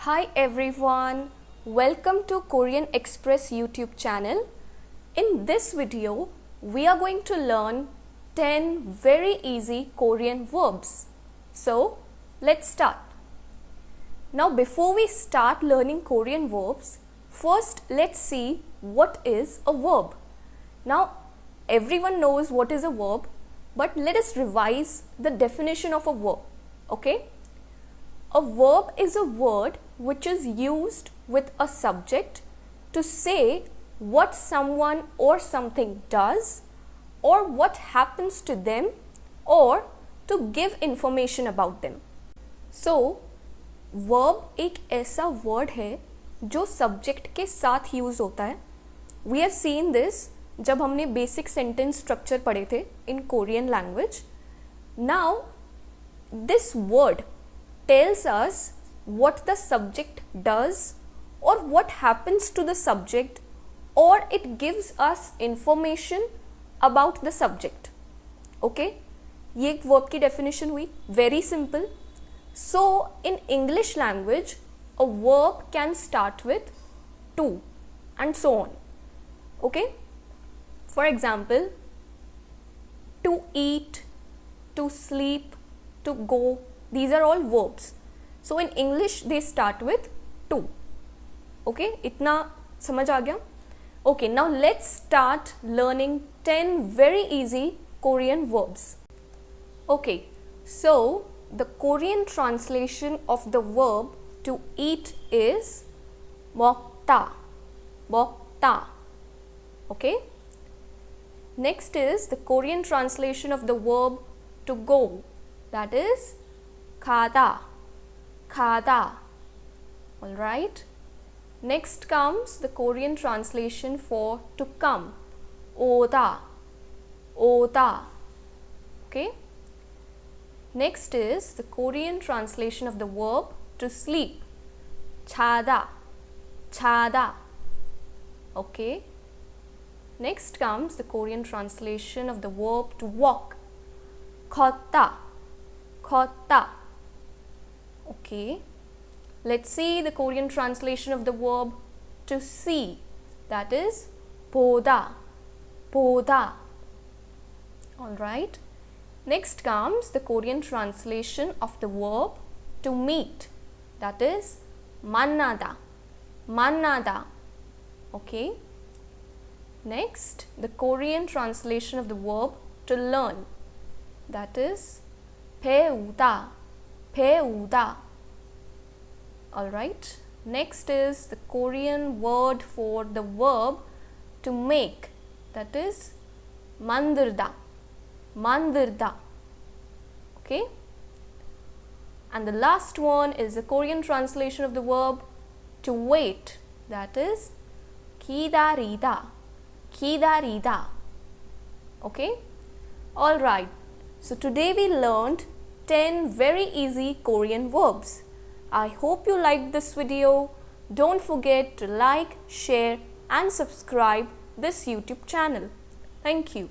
Hi everyone, welcome to Korean Express YouTube channel. In this video, we are going to learn 10 very easy Korean verbs. So, let's start. Now before we start learning Korean verbs, first let's see what is a verb. Now everyone knows what is a verb, but let us revise the definition of a verb, okay? A verb is a word which is used with a subject to say what someone or something does or what happens to them or to give information about them. So, verb एक ऐसा word है जो subject के साथ use होता है. We have seen this जब हमने basic sentence structure पढ़े थे in Korean language. Now, this word tells us what the subject does or what happens to the subject, or it gives us information about the subject. Okay, ये एक verb की definition हुई, very simple. So in English language, a verb can start with to and so on. Okay, for example, to eat, to sleep, to go, these are all verbs. So in English they start with to. Okay, इतना समझ आ गया? Okay, now let's start learning 10 very easy Korean verbs. Okay, so the Korean translation of the verb to eat is 먹다. 먹다. Okay? Next is the Korean translation of the verb to go. That is 가다. 가다. Alright. Next comes the Korean translation for to come. 오다. 오다. Okay. Next is the Korean translation of the verb to sleep. 자다. 자다. Okay. Next comes the Korean translation of the verb to walk. 걷다. 걷다. Okay. Let's see the Korean translation of the verb to see. That is 보다. 보다. Alright. Next comes the Korean translation of the verb to meet. That is 만나다. 만나다. Okay. Next, the Korean translation of the verb to learn. That is 배우다. 배우다. Alright. Next is the Korean word for the verb to make. That is 만들다. 만들다. Okay. And the last one is the Korean translation of the verb to wait. That is 기다리다. 기다리다. Okay. Alright. So today we learned 10 very easy Korean verbs. I hope you liked this video. Don't forget to like, share and subscribe this YouTube channel. Thank you.